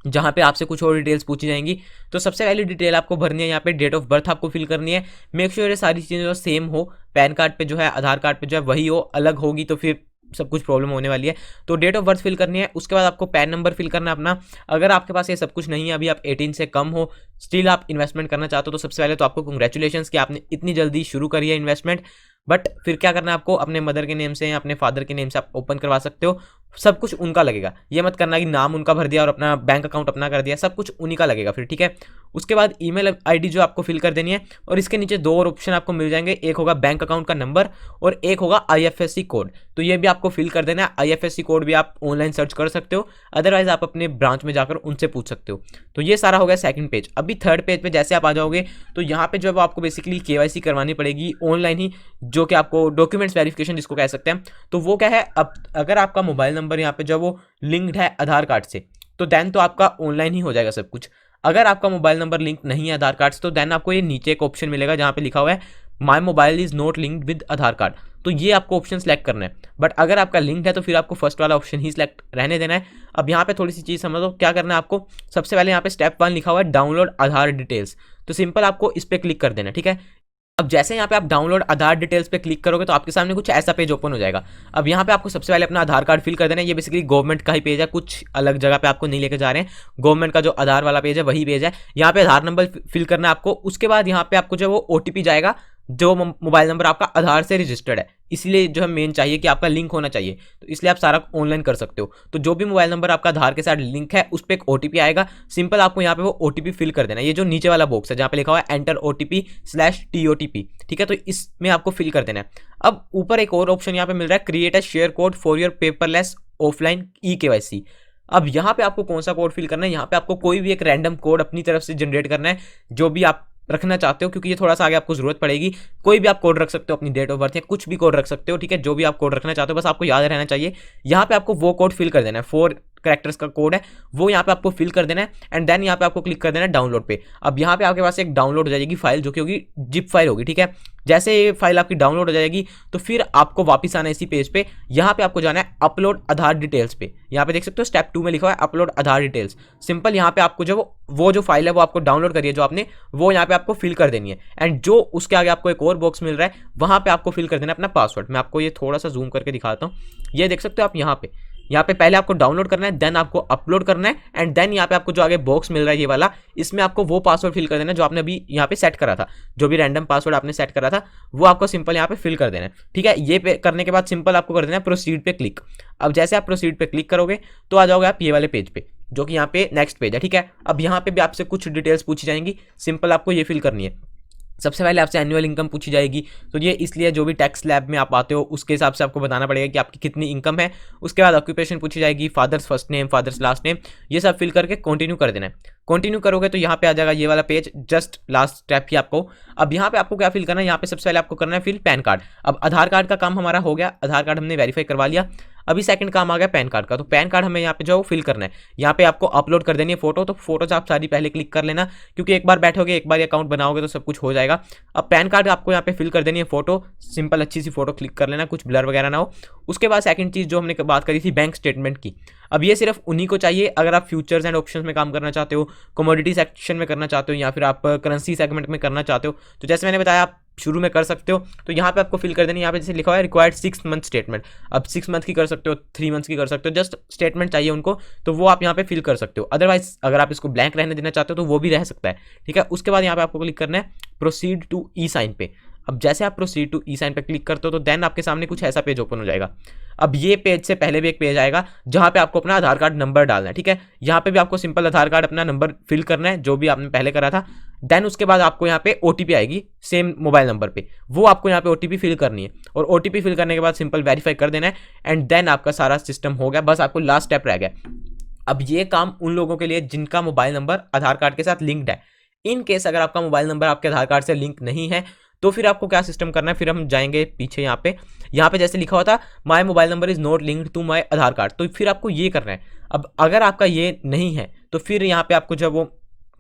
जहाँ पे आपसे कुछ और डिटेल्स पूछी जाएंगी। तो सबसे पहली डिटेल आपको भरनी है, यहाँ पे डेट ऑफ बर्थ आपको फिल करनी है। मेक श्योर ये सारी चीज़ें जो सेम हो, पैन कार्ड पे जो है, आधार कार्ड पे जो है वही हो, अलग होगी तो फिर सब कुछ प्रॉब्लम होने वाली है। तो डेट ऑफ बर्थ फिल करनी है। उसके बाद आपको पैन नंबर फिल करना है अपना। अगर आपके पास ये सब कुछ नहीं है, अभी आप 18 से कम हो, स्टिल आप इन्वेस्टमेंट करना चाहते हो, तो सबसे पहले तो आपको कंग्रेचुलेशंस कि आपने इतनी जल्दी शुरू करी है इन्वेस्टमेंट। बट फिर क्या करना है आपको, अपने मदर के नेम से या अपने फादर के नेम से आप ओपन करवा सकते हो। सब कुछ उनका लगेगा, ये मत करना कि नाम उनका भर दिया और अपना बैंक अकाउंट अपना कर दिया, सब कुछ उन्हीं का लगेगा फिर, ठीक है। उसके बाद ईमेल आईडी जो आपको फिल कर देनी है और इसके नीचे 2 और ऑप्शन आपको मिल जाएंगे, एक होगा बैंक अकाउंट का नंबर और एक होगा आईएफएससी कोड। तो ये भी आपको फिल कर देना है। आईएफएससी कोड भी आप ऑनलाइन सर्च कर सकते हो, अदरवाइज आप अपने ब्रांच में जाकर उनसे पूछ सकते हो। तो ये सारा हो गया सेकंड पेज। अभी थर्ड पेज पे जैसे आप आ जाओगे तो यहाँ पे जो है आपको बेसिकली केवाईसी करवानी पड़ेगी ऑनलाइन ही, जो कि आपको डॉक्यूमेंट्स वेरिफिकेशन जिसको कह सकते हैं। तो वो क्या है, अब अगर आपका मोबाइल नंबर यहाँ पे जो वो लिंक्ड है आधार कार्ड से तो देन तो आपका ऑनलाइन ही हो जाएगा सब कुछ। अगर आपका मोबाइल नंबर लिंक नहीं है आधार कार्ड से तो देन आपको ये नीचे एक ऑप्शन मिलेगा जहाँ पे लिखा हुआ है my mobile is not linked with Aadhaar card. तो ये आपको ऑप्शन सेलेक्ट करना है। बट अगर आपका लिंक है तो फिर आपको फर्स्ट वाला ऑप्शन ही सेलेक्ट रहने देना है। अब यहाँ पे थोड़ी सी चीज़ समझो, क्या करना है आपको। सबसे पहले यहाँ पे स्टेप 1 लिखा हुआ है डाउनलोड आधार डिटेल्स, तो सिंपल आपको इस पर क्लिक कर देना, ठीक है। अब जैसे यहाँ पे आप डाउनलोड आधार डिटेल्स पे क्लिक करोगे तो आपके सामने कुछ ऐसा पेज ओपन हो जाएगा। अब यहाँ पे आपको सबसे पहले अपना आधार कार्ड फिल कर देना है। ये बेसिकली गवर्नमेंट का ही पेज है, कुछ अलग जगह पे आपको नहीं लेके जा रहे हैं। गवर्नमेंट का जो आधार वाला पेज है वही पेज है। यहाँ पे आधार नंबर फिल करना है आपको। उसके बाद यहाँ पे आपको जो वो ओटीपी जाएगा, जो मोबाइल नंबर आपका आधार से रजिस्टर्ड है, इसलिए जो है मेन चाहिए कि आपका लिंक होना चाहिए, तो इसलिए आप सारा ऑनलाइन कर सकते हो। तो जो भी मोबाइल नंबर आपका आधार के साथ लिंक है उस पर एक ओटीपी आएगा, सिंपल आपको यहाँ पे वो ओटीपी फिल कर देना है। ये जो नीचे वाला बॉक्स है जहाँ पे लिखा हुआ है एंटर OTP/TOTP, ठीक है, तो इसमें आपको फिल कर देना है। अब ऊपर एक और ऑप्शन यहाँ पे मिल रहा है create a share code for your paperless offline ई-KYC। अब यहाँ पे आपको कौन सा कोड फिल करना है, यहाँ पे आपको कोई भी एक रैंडम कोड अपनी तरफ से जनरेट करना है जो भी आप रखना चाहते हो, क्योंकि ये थोड़ा सा आगे आपको जरूरत पड़ेगी। कोई भी आप कोड रख सकते हो, अपनी डेट ऑफ बर्थ या कुछ भी कोड रख सकते हो, ठीक है, जो भी आप कोड रखना चाहते हो बस आपको याद रहना चाहिए। यहाँ पे आपको वो कोड फिल कर देना है, 4 कैरेक्टर्स का कोड है वो यहाँ पे आपको फिल कर देना है एंड देन यहाँ पे आपको क्लिक कर देना है डाउनलोड पे। अब यहाँ पे आपके पास एक डाउनलोड हो जाएगी फाइल, जो कि होगी जिप फाइल होगी, ठीक है। जैसे ये फाइल आपकी डाउनलोड हो जाएगी तो फिर आपको वापस आना है इसी पेज पे। यहाँ पे आपको जाना है अपलोड आधार डिटेल्स पे। यहाँ पे देख सकते हो स्टेप 2 में लिखा हुआ है अपलोड आधार डिटेल्स। सिंपल यहाँ पे आपको जो वो जो फाइल है वो आपको डाउनलोड करिए जो आपने, वो यहाँ पे आपको फिल कर देनी है एंड जो उसके आगे आपको एक और बॉक्स मिल रहा है वहाँ पे आपको फिल कर देना है अपना पासवर्ड। मैं आपको ये थोड़ा सा जूम करके दिखाता हूँ, ये देख सकते हो आप यहाँ पे पहले आपको डाउनलोड करना है, देन आपको अपलोड करना है एंड देन यहाँ पे आपको जो आगे बॉक्स मिल रहा है ये वाला, इसमें आपको वो पासवर्ड फिल कर देना है जो आपने अभी यहाँ पे सेट करा था। जो भी रैंडम पासवर्ड आपने सेट करा था वो आपको सिंपल यहाँ पे फिल कर देना है, ठीक है। ये करने के बाद सिंपल आपको कर देना है प्रोसीड पे क्लिक। अब जैसे आप प्रोसीड पे क्लिक करोगे तो आ जाओगे आप ये वाले पेज पे, जो कि यहाँ पे नेक्स्ट पेज है, ठीक है। अब यहाँ पे भी आपसे कुछ डिटेल्स पूछी जाएंगी, सिंपल आपको ये फिल करनी है। सबसे पहले आपसे एनुअल इनकम पूछी जाएगी, तो ये इसलिए जो भी टैक्स स्लैब में आप आते हो उसके हिसाब से आपको बताना पड़ेगा कि आपकी कितनी इनकम है। उसके बाद ऑक्यूपेशन पूछी जाएगी, father's first name, father's last name, ये सब फिल करके कंटिन्यू कर देना है। कंटिन्यू करोगे तो यहाँ पे आ जाएगा ये वाला पेज, जस्ट लास्ट स्टेप ही आपको। अब यहाँ पे आपको क्या फिल करना है, यहाँ पे सबसे पहले आपको करना है फिल पैन कार्ड। अब आधार कार्ड का काम हमारा हो गया, आधार कार्ड हमने वेरीफाई करवा लिया। अभी सेकंड काम आ गया पैन कार्ड का, तो पैन कार्ड हमें यहाँ पे जो फिल करना है, यहाँ पे आपको अपलोड कर देनी है फोटो। तो फोटोज आप सारी पहले क्लिक कर लेना, क्योंकि एक बार बैठोगे, एक बार अकाउंट बनाओगे तो सब कुछ हो जाएगा। अब पैन कार्ड आपको यहाँ पे फिल कर देनी है फोटो, सिंपल अच्छी सी फोटो क्लिक कर लेना, कुछ ब्लर वगैरह ना हो। उसके बाद सेकंड चीज़ जो हमने बात करी थी बैंक स्टेटमेंट की, अब ये सिर्फ उन्हीं को चाहिए अगर आप फ्यूचर्स एंड ऑप्शंस में काम करना चाहते हो, कमोडिटी सेक्शन में करना चाहते हो, या फिर आप करेंसी सेगमेंट में करना चाहते हो। तो जैसे मैंने बताया आप शुरू में कर सकते हो, तो यहाँ पे आपको फिल कर देनी है। यहाँ पे जैसे लिखा हुआ है रिक्वायर्ड 6 मंथ स्टेटमेंट, अब 6 मंथ की कर सकते हो, 3 मंथ्स की कर सकते हो, जस्ट स्टेटमेंट चाहिए उनको, तो वो आप यहाँ पे फिल कर सकते हो। अदरवाइज अगर आप इसको ब्लैंक रहने देना चाहते हो तो वो भी रह सकता है, ठीक है। उसके बाद यहाँ पे आपको क्लिक करना है प्रोसीड टू ई साइन पे। अब जैसे आप प्रोसीड टू ई साइन पे क्लिक करते हो तो देन आपके सामने कुछ ऐसा पेज ओपन हो जाएगा। अब ये पेज से पहले भी एक पेज आएगा जहाँ पे आपको अपना आधार कार्ड नंबर डालना है, ठीक है। यहाँ पे भी आपको सिंपल आधार कार्ड अपना नंबर फिल करना है जो भी आपने पहले करा था। देन उसके बाद आपको यहाँ पे ओटीपी आएगी सेम मोबाइल नंबर पे, वो आपको यहाँ पे ओटीपी फिल करनी है, और ओटीपी फिल करने के बाद सिंपल वेरीफाई कर देना है, एंड देन आपका सारा सिस्टम हो गया। बस आपको लास्ट स्टेप रह गया। अब ये काम उन लोगों के लिए जिनका मोबाइल नंबर आधार कार्ड के साथ लिंक्ड है। इन केस अगर आपका मोबाइल नंबर आपके आधार कार्ड से लिंक नहीं है तो फिर आपको क्या सिस्टम करना है, फिर हम जाएंगे पीछे यहाँ पे जैसे लिखा हुआ था my mobile number is not linked to my Aadhaar card, तो फिर आपको ये करना है। अब अगर आपका ये नहीं है तो फिर यहाँ पे आपको जो वो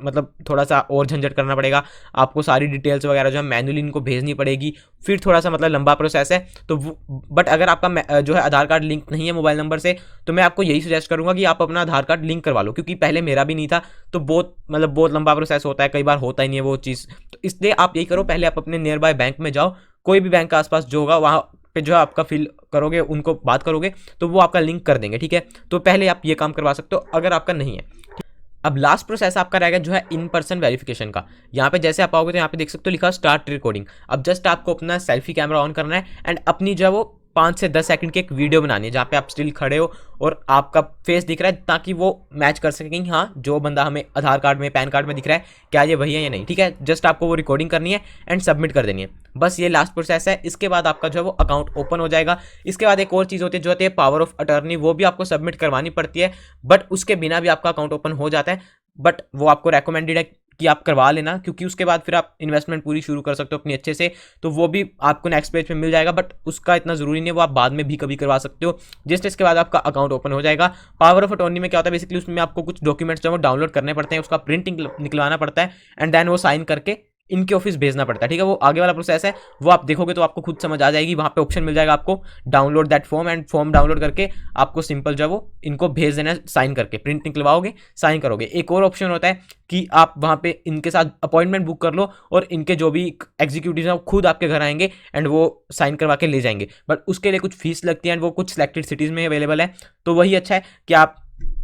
मतलब थोड़ा सा और झंझट करना पड़ेगा, आपको सारी डिटेल्स वगैरह जो है मैन्युअली इनको भेजनी पड़ेगी, फिर थोड़ा सा मतलब लंबा प्रोसेस है। तो बट अगर आपका जो है आधार कार्ड लिंक नहीं है मोबाइल नंबर से, तो मैं आपको यही सजेस्ट करूंगा कि आप अपना आधार कार्ड लिंक करवा लो, क्योंकि पहले मेरा भी नहीं था, तो बहुत लंबा प्रोसेस होता है, कई बार होता ही नहीं है वो चीज़। तो इसलिए आप यही करो, पहले आप अपने नियर बाय बैंक में जाओ, कोई भी बैंक के आसपास जो होगा वहाँ पे जो है आपका फिल करोगे, उनको बात करोगे तो वो आपका लिंक कर देंगे, ठीक है। तो पहले आप ये काम करवा सकते हो अगर आपका नहीं है। अब लास्ट प्रोसेस आपका रहेगा जो है इन पर्सन वेरिफिकेशन का। यहाँ पे जैसे आप आओगे तो यहाँ पे देख सकते हो लिखा स्टार्ट रिकॉर्डिंग। अब जस्ट आपको अपना सेल्फी कैमरा ऑन करना है एंड अपनी जो है वो 5 से 10 सेकंड की एक वीडियो बनानी है जहाँ पे आप स्टिल खड़े हो और आपका फेस दिख रहा है, ताकि वो मैच कर सके कि हाँ जो बंदा हमें आधार कार्ड में पैन कार्ड में दिख रहा है क्या ये वही है या नहीं, ठीक है। जस्ट आपको वो रिकॉर्डिंग करनी है एंड सबमिट कर देनी है, बस ये लास्ट प्रोसेस है। इसके बाद आपका जो है वो अकाउंट ओपन हो जाएगा। इसके बाद एक और चीज़ होती है जो होती है पावर ऑफ अटर्नी, वो भी आपको सबमिट करवानी पड़ती है, बट उसके बिना भी आपका अकाउंट ओपन हो जाता है। बट वो आपको रेकमेंडेड है कि आप करवा लेना, क्योंकि उसके बाद फिर आप इन्वेस्टमेंट पूरी शुरू कर सकते हो अपनी अच्छे से, तो वो भी आपको नेक्स्ट पेज पे मिल जाएगा, बट उसका इतना ज़रूरी नहीं है, वो आप बाद में भी कभी करवा सकते हो। जिस इसके बाद आपका अकाउंट ओपन हो जाएगा। पावर ऑफ अटॉर्नी में क्या होता है, बेसिकली उसमें आपको कुछ डॉक्यूमेंट्स जो है वो डाउनलोड करने पड़ते हैं, उसका प्रिंट निकलवाना पड़ता है एंड देन वो साइन करके इनके ऑफिस भेजना पड़ता है, ठीक है। वो आगे वाला प्रोसेस है, वो आप देखोगे तो आपको खुद समझ आ जाएगी। वहाँ पे ऑप्शन मिल जाएगा आपको download that form, and form download करके आपको सिंपल जो है वो इनको भेज देना है, साइन करके प्रिंट निकलवाओगे, साइन करोगे। एक और ऑप्शन होता है कि आप वहाँ पे इनके साथ अपॉइंटमेंट बुक कर लो और इनके जो भी एग्जीक्यूटिव हैं वो खुद आपके घर आएंगे एंड वो साइन करवा के ले जाएंगे, बट उसके लिए कुछ फीस लगती है एंड वो कुछ सिलेक्टेड सिटीज़ में अवेलेबल है। तो वही अच्छा है कि आप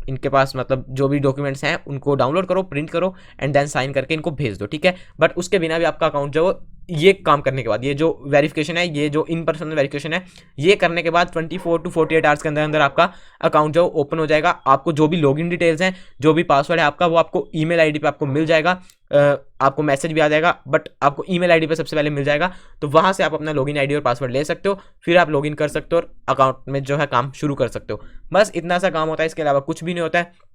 इनके पास मतलब जो भी डॉक्यूमेंट्स हैं उनको डाउनलोड करो, प्रिंट करो एंड देन साइन करके इनको भेज दो, ठीक है। बट उसके बिना भी आपका अकाउंट जो ये काम करने के बाद, ये जो वेरिफिकेशन है, ये जो इन पर्सन वेरिफिकेशन है, ये करने के बाद 24 to 48 आवर्स के अंदर अंदर आपका अकाउंट जो ओपन हो जाएगा। आपको जो भी लॉगिन डिटेल्स हैं, जो भी पासवर्ड है आपका, वो आपको ईमेल आईडी पे आपको मिल जाएगा, आपको मैसेज भी आ जाएगा, बट आपको ईमेल आईडी पे सबसे पहले मिल जाएगा। तो वहाँ से आप अपना लॉगिन आईडी और पासवर्ड ले सकते हो, फिर आप लॉगिन कर सकते हो और अकाउंट में जो है काम शुरू कर सकते हो। बस इतना सा काम होता है, इसके अलावा कुछ भी नहीं होता है।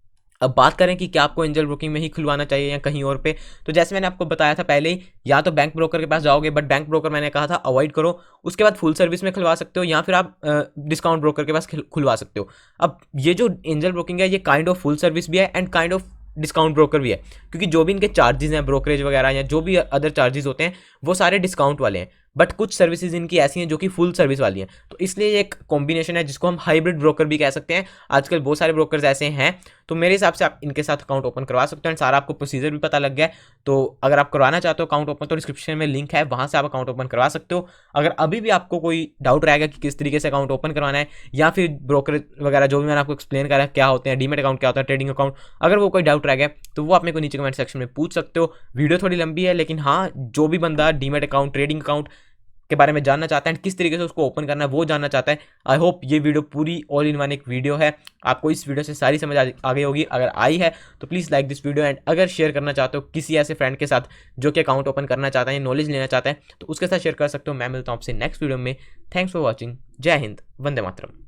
अब बात करें कि क्या आपको एंजल ब्रोकिंग में ही खुलवाना चाहिए या कहीं और पे, तो जैसे मैंने आपको बताया था पहले ही, या तो बैंक ब्रोकर के पास जाओगे, बट बैंक ब्रोकर मैंने कहा था अवॉइड करो। उसके बाद फुल सर्विस में खुलवा सकते हो, या फिर आप डिस्काउंट ब्रोकर के पास खुलवा सकते हो। अब ये जो एंजल ब्रोकिंग है, ये काइंड ऑफ फुल सर्विस भी है and kind of discount broker भी है, क्योंकि जो भी इनके चार्जेस हैं ब्रोकरेज वगैरह या जो भी अदर चार्जेस होते हैं वो सारे डिस्काउंट वाले हैं, बट कुछ सर्विसेज इनकी ऐसी हैं जो कि फुल सर्विस वाली हैं। तो इसलिए ये एक कॉम्बिनेशन है जिसको हम हाइब्रिड ब्रोकर भी कह सकते हैं। आजकल बहुत सारे ब्रोकर्स ऐसे हैं, तो मेरे हिसाब से आप इनके साथ अकाउंट ओपन करवा सकते हो एंड सारा आपको प्रोसीजर भी पता लग गया है। तो अगर आप करवाना चाहते हो अकाउंट ओपन, तो डिस्क्रिप्शन में लिंक है, वहाँ से आप अकाउंट ओपन करवा सकते हो। अगर अभी भी आपको कोई डाउट रहेगा कि किस तरीके से अकाउंट ओपन करवाना है, या फिर ब्रोकर वगैरह जो भी मैंने आपको एक्सप्लेन करा क्या होते हैं, डीमेट अकाउंट क्या होता है, ट्रेडिंग अकाउंट, अगर वो कोई डाउट रह गया तो वो आप मेरे को नीचे कमेंट सेक्शन में पूछ सकते हो। वीडियो थोड़ी लंबी है, लेकिन हाँ जो भी बंदा डीमेट अकाउंट, ट्रेडिंग अकाउंट के बारे में जानना चाहता है, किस तरीके से उसको ओपन करना है वो जानना चाहता है। आई होप ये वीडियो पूरी ऑल इन वन एक वीडियो है, आपको इस वीडियो से सारी समझ आ गई होगी। अगर आई है तो please like this video, and अगर शेयर करना चाहते हो किसी ऐसे फ्रेंड के साथ जो कि अकाउंट ओपन करना चाहता है, नॉलेज लेना चाहता है, तो उसके साथ शेयर कर सकते हो। मैं मिलता हूँ आपसे नेक्स्ट वीडियो में। Thanks for watching. जय हिंद, वंदे मातरम।